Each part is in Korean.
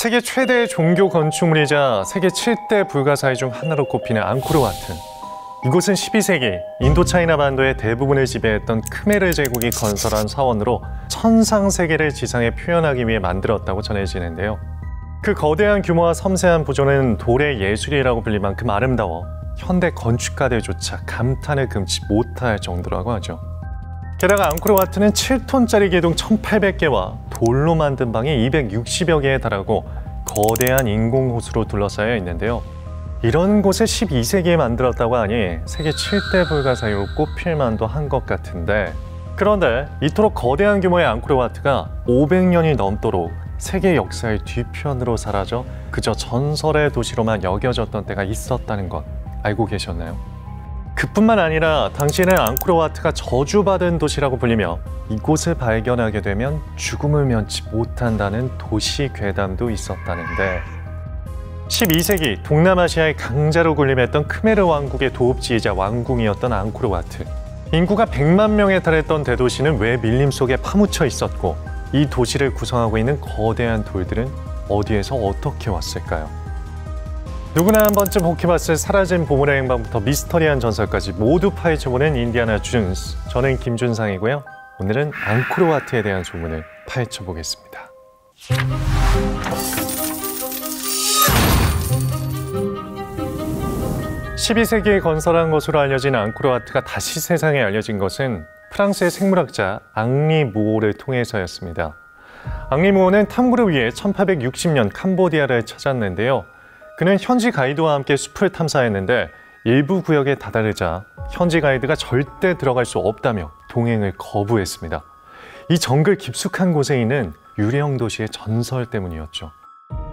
세계 최대의 종교 건축물이자 세계 7대 불가사의 중 하나로 꼽히는 앙코르와트. 이곳은 12세기 인도 차이나 반도의 대부분을 지배했던 크메르 제국이 건설한 사원으로 천상세계를 지상에 표현하기 위해 만들었다고 전해지는데요. 그 거대한 규모와 섬세한 구조는 돌의 예술이라고 불릴 만큼 아름다워 현대 건축가들조차 감탄을 금치 못할 정도라고 하죠. 게다가 앙코르와트는 7톤짜리 기둥 1,800개와 돌로 만든 방이 260여 개에 달하고 거대한 인공호수로 둘러싸여 있는데요. 이런 곳을 12세기에 만들었다고 하니 세계 7대 불가사의로 꼽힐 만도 한 것 같은데, 그런데 이토록 거대한 규모의 앙코르와트가 500년이 넘도록 세계 역사의 뒤편으로 사라져 그저 전설의 도시로만 여겨졌던 때가 있었다는 것 알고 계셨나요? 그뿐만 아니라 당시에는 앙코르와트가 저주받은 도시라고 불리며 이곳을 발견하게 되면 죽음을 면치 못한다는 도시 괴담도 있었다는데, 12세기 동남아시아의 강자로 군림했던 크메르 왕국의 도읍지이자 왕궁이었던 앙코르와트. 인구가 100만 명에 달했던 대도시는 왜 밀림 속에 파묻혀 있었고, 이 도시를 구성하고 있는 거대한 돌들은 어디에서 어떻게 왔을까요? 누구나 한 번쯤 혹해봤을 사라진 보물의 행방부터 미스터리한 전설까지 모두 파헤쳐보는 인디아나 존스. 저는 김준상이고요. 오늘은 앙코르와트에 대한 소문을 파헤쳐보겠습니다. 12세기에 건설한 것으로 알려진 앙코르와트가 다시 세상에 알려진 것은 프랑스의 생물학자 앙리 무오를 통해서였습니다. 앙리 무오는 탐구를 위해 1860년 캄보디아를 찾았는데요. 그는 현지 가이드와 함께 숲을 탐사했는데 일부 구역에 다다르자 현지 가이드가 절대 들어갈 수 없다며 동행을 거부했습니다. 이 정글 깊숙한 곳에 있는 유령 도시의 전설 때문이었죠.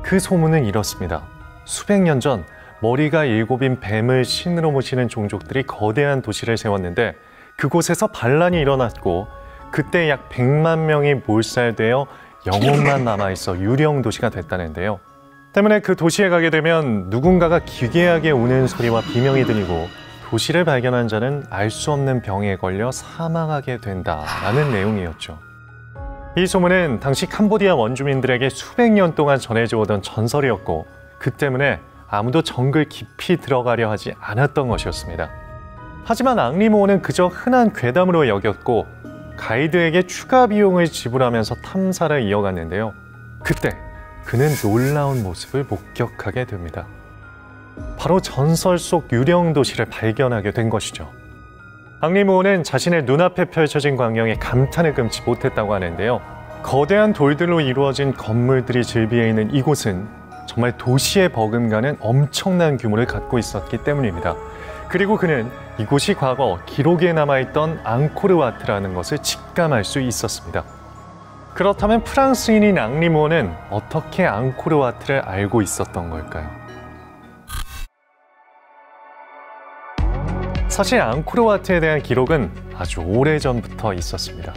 그 소문은 이렇습니다. 수백 년 전 머리가 7인 뱀을 신으로 모시는 종족들이 거대한 도시를 세웠는데 그곳에서 반란이 일어났고 그때 약 100만 명이 몰살되어 영혼만 남아있어 유령 도시가 됐다는데요. 때문에 그 도시에 가게 되면 누군가가 기괴하게 우는 소리와 비명이 들리고 도시를 발견한 자는 알 수 없는 병에 걸려 사망하게 된다라는 내용이었죠. 이 소문은 당시 캄보디아 원주민들에게 수백 년 동안 전해져 오던 전설이었고, 그 때문에 아무도 정글 깊이 들어가려 하지 않았던 것이었습니다. 하지만 앙리무오는 그저 흔한 괴담으로 여겼고 가이드에게 추가 비용을 지불하면서 탐사를 이어갔는데요. 그때 그는 놀라운 모습을 목격하게 됩니다. 바로 전설 속 유령 도시를 발견하게 된 것이죠. 앙리무오는 자신의 눈앞에 펼쳐진 광경에 감탄을 금치 못했다고 하는데요. 거대한 돌들로 이루어진 건물들이 즐비해 있는 이곳은 정말 도시에 버금가는 엄청난 규모를 갖고 있었기 때문입니다. 그리고 그는 이곳이 과거 기록에 남아있던 앙코르와트라는 것을 직감할 수 있었습니다. 그렇다면 프랑스인인 앙리무오는 어떻게 앙코르와트를 알고 있었던 걸까요? 사실 앙코르와트에 대한 기록은 아주 오래전부터 있었습니다.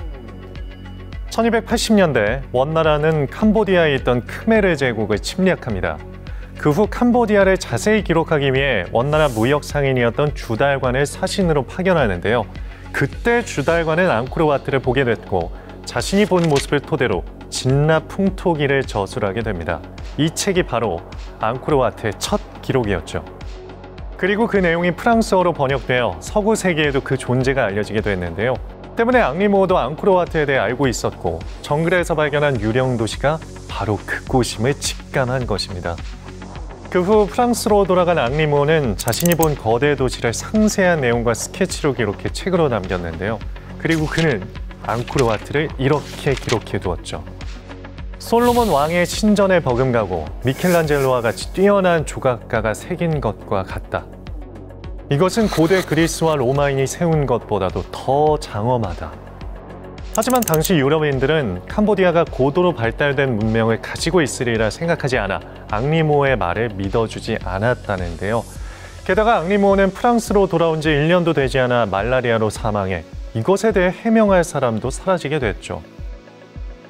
1280년대 원나라는 캄보디아에 있던 크메르 제국을 침략합니다. 그 후 캄보디아를 자세히 기록하기 위해 원나라 무역 상인이었던 주달관을 사신으로 파견하는데요. 그때 주달관은 앙코르와트를 보게 됐고 자신이 본 모습을 토대로 진라풍토기를 저술하게 됩니다. 이 책이 바로 앙코르와트의 첫 기록이었죠. 그리고 그 내용이 프랑스어로 번역되어 서구 세계에도 그 존재가 알려지게 됐는데요. 때문에 앙리무오도 앙코르와트에 대해 알고 있었고 정글에서 발견한 유령 도시가 바로 그곳임을 직감한 것입니다. 그 후 프랑스로 돌아간 앙리무오는 자신이 본 거대 도시를 상세한 내용과 스케치로 기록해 책으로 남겼는데요. 그리고 그는 앙코르와트를 이렇게 기록해 두었죠. 솔로몬 왕의 신전에 버금가고 미켈란젤로와 같이 뛰어난 조각가가 새긴 것과 같다. 이것은 고대 그리스와 로마인이 세운 것보다도 더 장엄하다. 하지만 당시 유럽인들은 캄보디아가 고도로 발달된 문명을 가지고 있으리라 생각하지 않아 앙리무오의 말을 믿어주지 않았다는데요. 게다가 앙리무오는 프랑스로 돌아온 지 1년도 되지 않아 말라리아로 사망해 이것에 대해 해명할 사람도 사라지게 됐죠.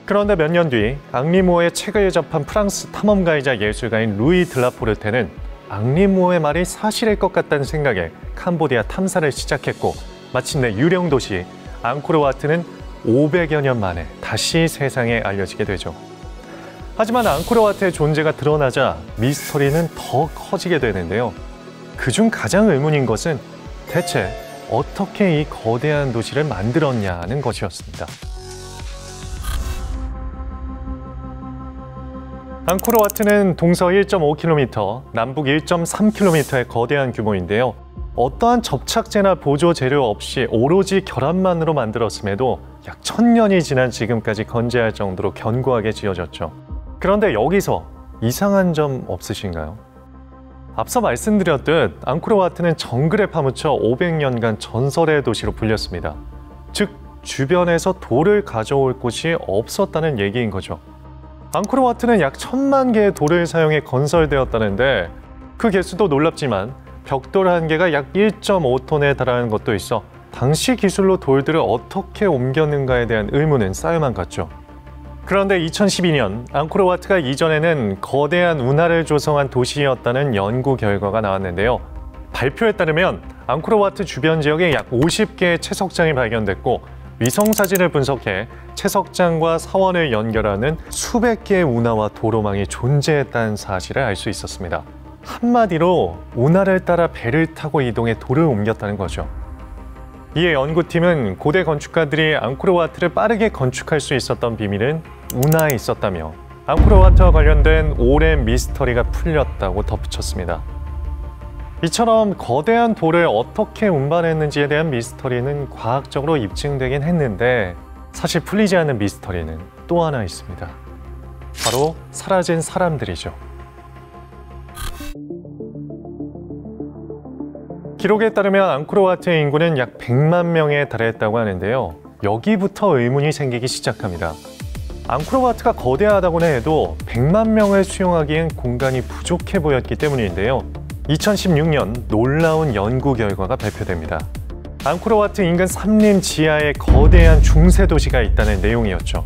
그런데 몇 년 뒤 앙리무오의 책을 접한 프랑스 탐험가이자 예술가인 루이 드라포르테는 앙리무오의 말이 사실일 것 같다는 생각에 캄보디아 탐사를 시작했고 마침내 유령 도시 앙코르와트는 500여 년 만에 다시 세상에 알려지게 되죠. 하지만 앙코르와트의 존재가 드러나자 미스터리는 더 커지게 되는데요. 그중 가장 의문인 것은 대체 어떻게 이 거대한 도시를 만들었냐는 것이었습니다. 앙코르와트는 동서 1.5km, 남북 1.3km의 거대한 규모인데요. 어떠한 접착제나 보조 재료 없이 오로지 결합만으로 만들었음에도 약 1000년이 지난 지금까지 건재할 정도로 견고하게 지어졌죠. 그런데 여기서 이상한 점 없으신가요? 앞서 말씀드렸듯 앙코르와트는 정글에 파묻혀 500년간 전설의 도시로 불렸습니다. 즉, 주변에서 돌을 가져올 곳이 없었다는 얘기인 거죠. 앙코르와트는 약 1000만 개의 돌을 사용해 건설되었다는데 그 개수도 놀랍지만 벽돌 한 개가 약 1.5톤에 달하는 것도 있어 당시 기술로 돌들을 어떻게 옮겼는가에 대한 의문은 쌓여만 갔죠. 그런데 2012년 앙코르와트가 이전에는 거대한 운하를 조성한 도시였다는 연구 결과가 나왔는데요. 발표에 따르면 앙코르와트 주변 지역에 약 50개의 채석장이 발견됐고 위성사진을 분석해 채석장과 사원을 연결하는 수백 개의 운하와 도로망이 존재했다는 사실을 알 수 있었습니다. 한마디로 운하를 따라 배를 타고 이동해 돌을 옮겼다는 거죠. 이에 연구팀은 고대 건축가들이 앙코르와트를 빠르게 건축할 수 있었던 비밀은 운하에 있었다며 앙코르와트와 관련된 오랜 미스터리가 풀렸다고 덧붙였습니다. 이처럼 거대한 돌을 어떻게 운반했는지에 대한 미스터리는 과학적으로 입증되긴 했는데 사실 풀리지 않는 미스터리는 또 하나 있습니다. 바로 사라진 사람들이죠. 기록에 따르면 앙코르와트의 인구는 약 100만 명에 달했다고 하는데요. 여기부터 의문이 생기기 시작합니다. 앙코르와트가 거대하다고는 해도 100만 명을 수용하기엔 공간이 부족해 보였기 때문인데요. 2016년 놀라운 연구 결과가 발표됩니다. 앙코르와트 인근 삼림 지하에 거대한 중세 도시가 있다는 내용이었죠.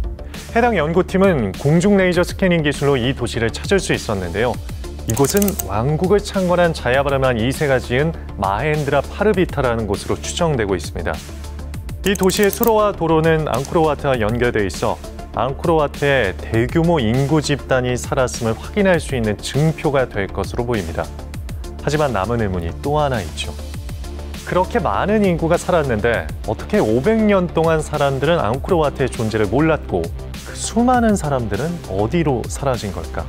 해당 연구팀은 공중 레이저 스캐닝 기술로 이 도시를 찾을 수 있었는데요. 이곳은 왕국을 창건한 자야바르만 2세가 지은 마헨드라 파르비타라는 곳으로 추정되고 있습니다. 이 도시의 수로와 도로는 앙코르와트와 연결되어 있어 앙코르와트에 대규모 인구 집단이 살았음을 확인할 수 있는 증표가 될 것으로 보입니다. 하지만 남은 의문이 또 하나 있죠. 그렇게 많은 인구가 살았는데 어떻게 500년 동안 사람들은 앙코르와트의 존재를 몰랐고 그 수많은 사람들은 어디로 사라진 걸까?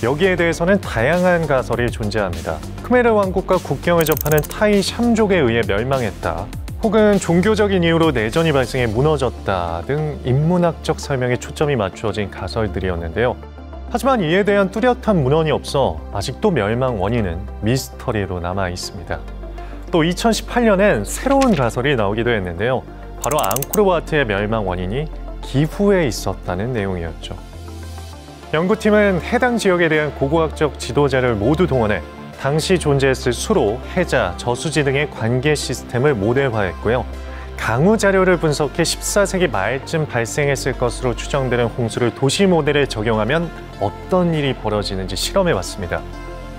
여기에 대해서는 다양한 가설이 존재합니다. 크메르 왕국과 국경을 접하는 타이 샴족에 의해 멸망했다. 혹은 종교적인 이유로 내전이 발생해 무너졌다 등 인문학적 설명에 초점이 맞추어진 가설들이었는데요. 하지만 이에 대한 뚜렷한 문헌이 없어 아직도 멸망 원인은 미스터리로 남아 있습니다. 또 2018년엔 새로운 가설이 나오기도 했는데요. 바로 앙코르와트의 멸망 원인이 기후에 있었다는 내용이었죠. 연구팀은 해당 지역에 대한 고고학적 지도자를 모두 동원해 당시 존재했을 수로, 해자, 저수지 등의 관계 시스템을 모델화했고요. 강우 자료를 분석해 14세기 말쯤 발생했을 것으로 추정되는 홍수를 도시 모델에 적용하면 어떤 일이 벌어지는지 실험해봤습니다.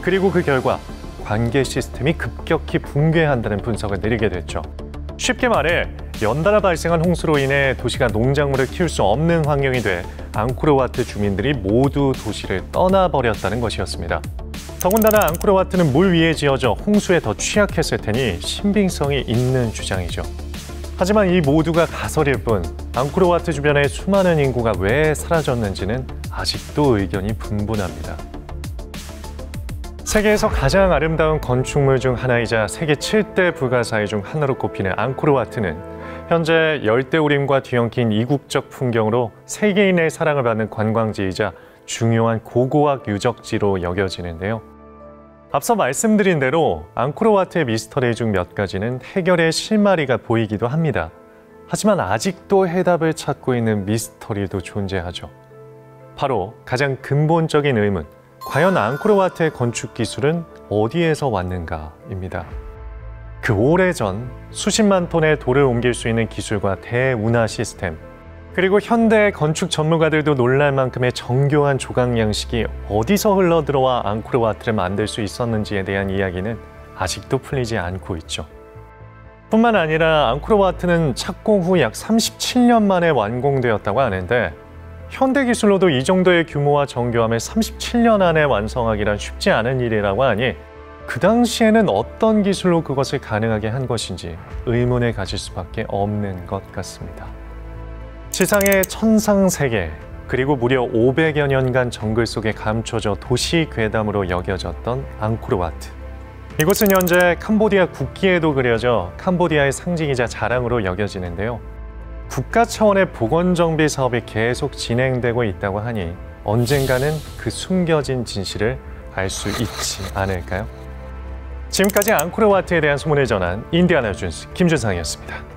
그리고 그 결과 관계 시스템이 급격히 붕괴한다는 분석을 내리게 됐죠. 쉽게 말해 연달아 발생한 홍수로 인해 도시가 농작물을 키울 수 없는 환경이 돼 앙코르와트 주민들이 모두 도시를 떠나버렸다는 것이었습니다. 더군다나 앙코르와트는 물 위에 지어져 홍수에 더 취약했을 테니 신빙성이 있는 주장이죠. 하지만 이 모두가 가설일 뿐 앙코르와트 주변의 수많은 인구가 왜 사라졌는지는 아직도 의견이 분분합니다. 세계에서 가장 아름다운 건축물 중 하나이자 세계 7대 불가사의 중 하나로 꼽히는 앙코르와트는 현재 열대우림과 뒤엉킨 이국적 풍경으로 세계인의 사랑을 받는 관광지이자 중요한 고고학 유적지로 여겨지는데요. 앞서 말씀드린 대로 앙코르와트의 미스터리 중 몇 가지는 해결의 실마리가 보이기도 합니다. 하지만 아직도 해답을 찾고 있는 미스터리도 존재하죠. 바로 가장 근본적인 의문, 과연 앙코르와트의 건축 기술은 어디에서 왔는가입니다. 그 오래전 수십만 톤의 돌을 옮길 수 있는 기술과 대운하 시스템, 그리고 현대 건축 전문가들도 놀랄 만큼의 정교한 조각 양식이 어디서 흘러들어와 앙코르와트를 만들 수 있었는지에 대한 이야기는 아직도 풀리지 않고 있죠. 뿐만 아니라 앙코르와트는 착공 후 약 37년 만에 완공되었다고 하는데 현대 기술로도 이 정도의 규모와 정교함을 37년 안에 완성하기란 쉽지 않은 일이라고 하니 그 당시에는 어떤 기술로 그것을 가능하게 한 것인지 의문을 가질 수밖에 없는 것 같습니다. 지상의 천상세계, 그리고 무려 500여 년간 정글 속에 감춰져 도시 괴담으로 여겨졌던 앙코르와트. 이곳은 현재 캄보디아 국기에도 그려져 캄보디아의 상징이자 자랑으로 여겨지는데요. 국가 차원의 복원정비 사업이 계속 진행되고 있다고 하니 언젠가는 그 숨겨진 진실을 알 수 있지 않을까요? 지금까지 앙코르와트에 대한 소문을 전한 인디아나 존스 김준상이었습니다.